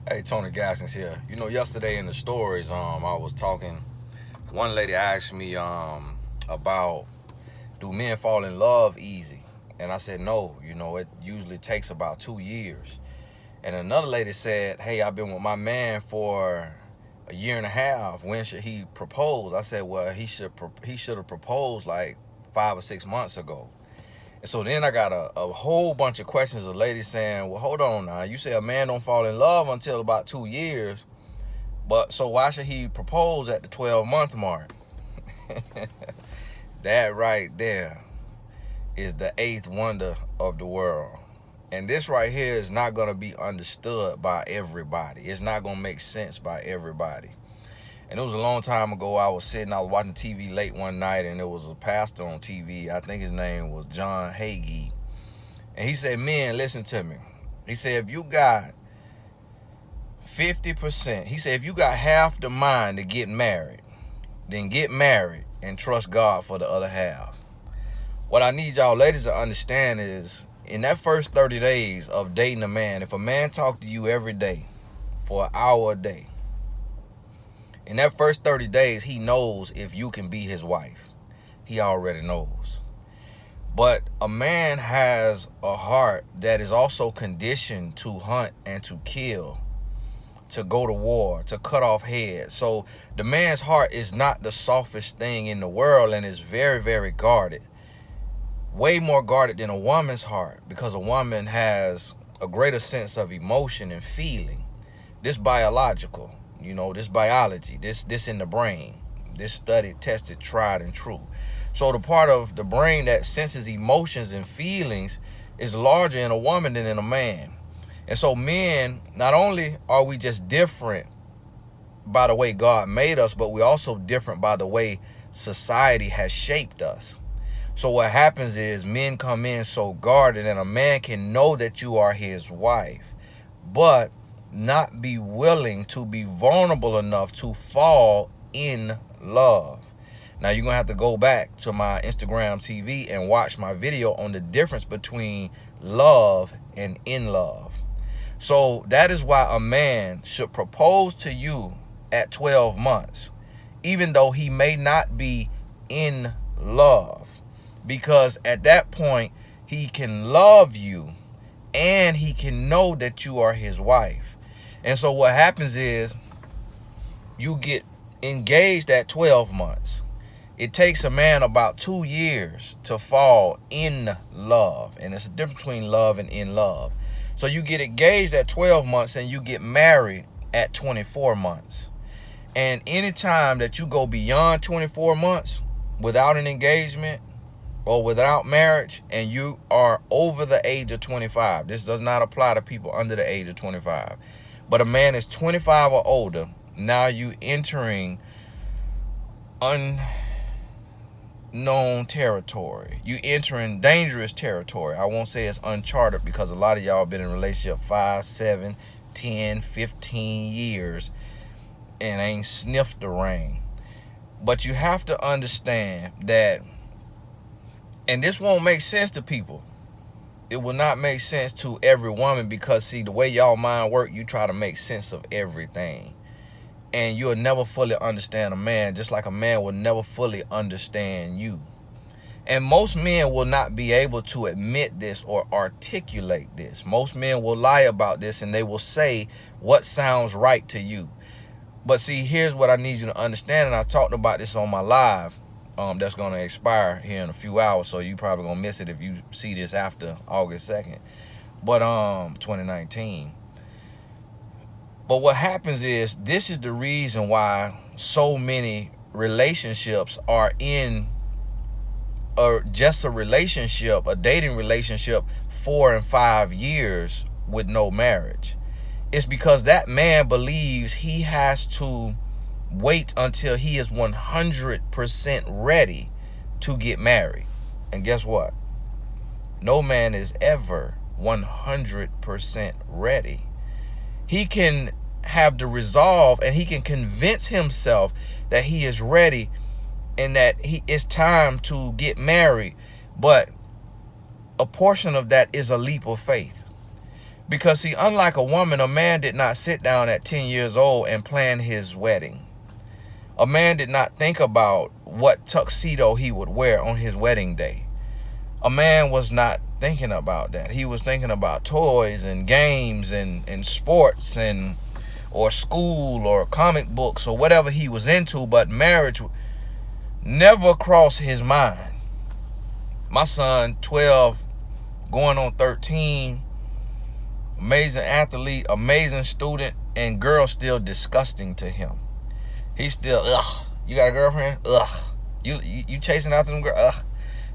Hey, Tony Gaskins here. Yesterday in the stories, I was talking. One lady asked me, about do men fall in love easy, and I said no. It usually takes about 2 years. And another lady said, hey, I've been with my man for a year and a half. When should he propose? I said, well, he should have proposed like 5 or 6 months ago. And so then I got a whole bunch of questions of ladies saying, well, hold on now. You say a man don't fall in love until about 2 years. But so why should he propose at the 12-month mark? That right there is the eighth wonder of the world. And this right here is not going to be understood by everybody. It's not going to make sense by everybody. And it was a long time ago. I was watching TV late one night, and there was a pastor on TV. I think his name was John Hagee. And he said, men, listen to me. He said, if you got 50%, he said, if you got half the mind to get married, then get married and trust God for the other half. What I need y'all ladies to understand is, in that first 30 days of dating a man, if a man talk to you every day for an hour a day, in that first 30 days, he knows if you can be his wife. He already knows. But a man has a heart that is also conditioned to hunt and to kill, to go to war, to cut off heads. So the man's heart is not the softest thing in the world, and is very, very guarded. Way more guarded than a woman's heart, because a woman has a greater sense of emotion and feeling. This biological, this biology, this in the brain, this studied, tested, tried, and true. So the part of the brain that senses emotions and feelings is larger in a woman than in a man. And so men, not only are we just different by the way God made us, but we're also different by the way society has shaped us. So what happens is men come in so guarded, and a man can know that you are his wife, but not be willing to be vulnerable enough to fall in love. Now you're going to have to go back to my Instagram TV and watch my video on the difference between love and in love. So that is why a man should propose to you at 12 months, even though he may not be in love. Because at that point, he can love you and he can know that you are his wife. And so what happens is, you get engaged at 12 months. It takes a man about 2 years to fall in love. And it's a difference between love and in love. So you get engaged at 12 months and you get married at 24 months. And anytime that you go beyond 24 months without an engagement or without marriage, and you are over the age of 25, this does not apply to people under the age of 25, but a man is 25 or older, now you entering unknown territory. You entering dangerous territory. I won't say it's uncharted, because a lot of y'all been in a relationship 5, 7, 10, 15 years and ain't sniffed the rain. But you have to understand that, and this won't make sense to people. It will not make sense to every woman, because see, the way y'all mind work, you try to make sense of everything. And you'll never fully understand a man, just like a man will never fully understand you. And most men will not be able to admit this or articulate this. Most men will lie about this, and they will say what sounds right to you. But see, here's what I need you to understand, and I talked about this on my live that's going to expire here in a few hours, so you probably going to miss it if you see this after August 2nd, but 2019. But what happens is, this is the reason why so many relationships are in just a relationship, a dating relationship, 4 and 5 years with no marriage. It's because that man believes he has to wait until he is 100% ready to get married. And guess what? No man is ever 100% ready. He can have the resolve, and he can convince himself that he is ready and that it's time to get married. But a portion of that is a leap of faith. Because see, unlike a woman, a man did not sit down at 10 years old and plan his wedding. A man did not think about what tuxedo he would wear on his wedding day. A man was not thinking about that. He was thinking about toys and games and sports and or school or comic books or whatever he was into, but marriage never crossed his mind. My son, 12, going on 13, amazing athlete, amazing student, and girl still disgusting to him. He's still, ugh, you got a girlfriend? Ugh. You chasing after them girl? Ugh.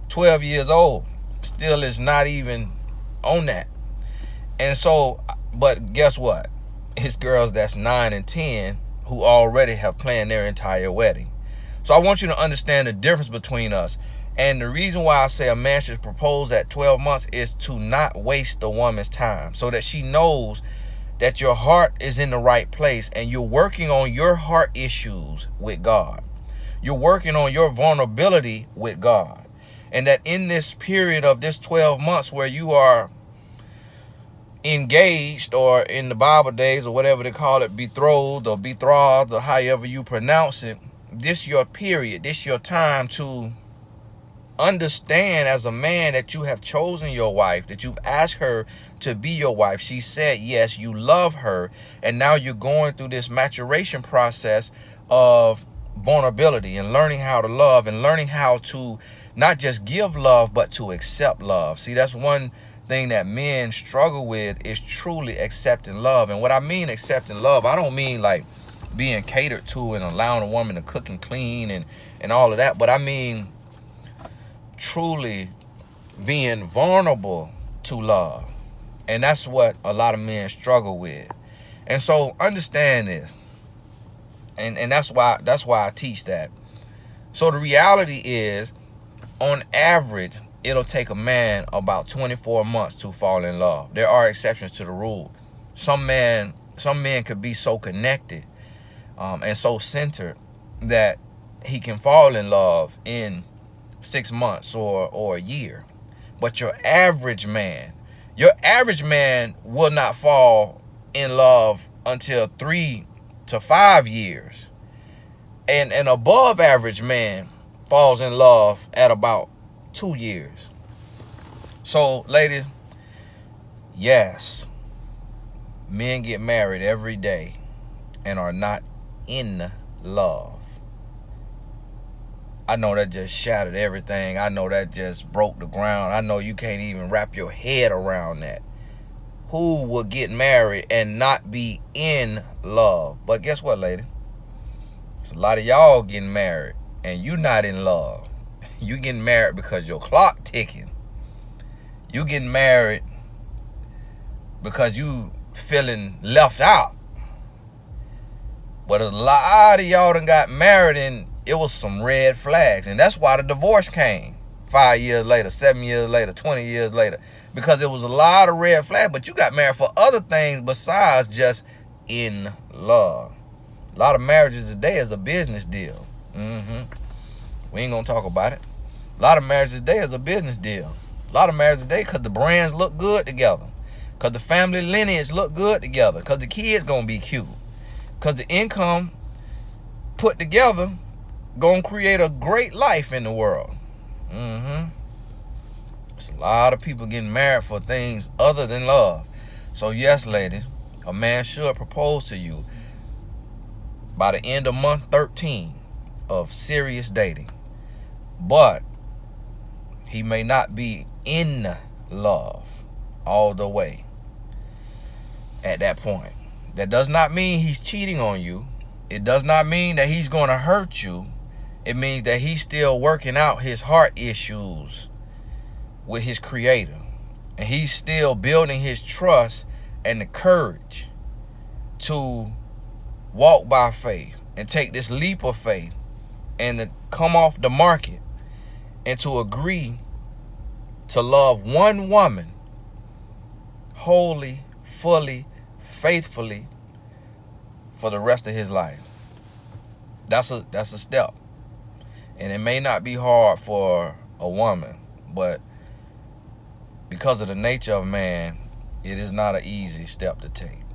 12 years old, still is not even on that. And so, but guess what? It's girls that's 9 and 10 who already have planned their entire wedding. So I want you to understand the difference between us. And the reason why I say a man should propose at 12 months is to not waste the woman's time, so that she knows that your heart is in the right place and you're working on your heart issues with God. You're working on your vulnerability with God. And that in this period of this 12 months where you are engaged, or in the Bible days or whatever they call it, betrothed or betrothed or however you pronounce it, this your period, this your time to understand as a man that you have chosen your wife, that you've asked her to be your wife. She said yes, you love her, and now you're going through this maturation process of vulnerability and learning how to love and learning how to not just give love, but to accept love. See, that's one thing that men struggle with, is truly accepting love. And what I mean accepting love, I don't mean like being catered to and allowing a woman to cook and clean and all of that, but I mean truly being vulnerable to love. And that's what a lot of men struggle with. And so understand this. And that's why I teach that. So the reality is, on average, it'll take a man about 24 months to fall in love. There are exceptions to the rule. Some men could be so connected and so centered that he can fall in love in 6 months or a year. But your average man will not fall in love until 3 to 5 years. And an above average man falls in love at about 2 years. So, ladies, yes, men get married every day and are not in love. I know that just shattered everything. I know that just broke the ground. I know you can't even wrap your head around that. Who will get married and not be in love? But guess what, lady? There's a lot of y'all getting married and you not in love. You getting married because your clock ticking. You getting married because you feeling left out. But a lot of y'all done got married and it was some red flags. And that's why the divorce came 5 years later, 7 years later, 20 years later. Because there was a lot of red flags. But you got married for other things besides just in love. A lot of marriages today is a business deal. We ain't going to talk about it. A lot of marriages today is a business deal. A lot of marriages today because the brands look good together. Because the family lineage look good together. Because the kids going to be cute. Because the income put together going to create a great life in the world. There's a lot of people getting married for things other than love. So yes, ladies, a man should propose to you by the end of month 13 of serious dating. But he may not be in love all the way at that point. That does not mean he's cheating on you. It does not mean that he's going to hurt you. It means that he's still working out his heart issues with his creator. And he's still building his trust and the courage to walk by faith and take this leap of faith and to come off the market and to agree to love one woman wholly, fully, faithfully for the rest of his life. That's a step. And it may not be hard for a woman, but because of the nature of man, It is not an easy step to take.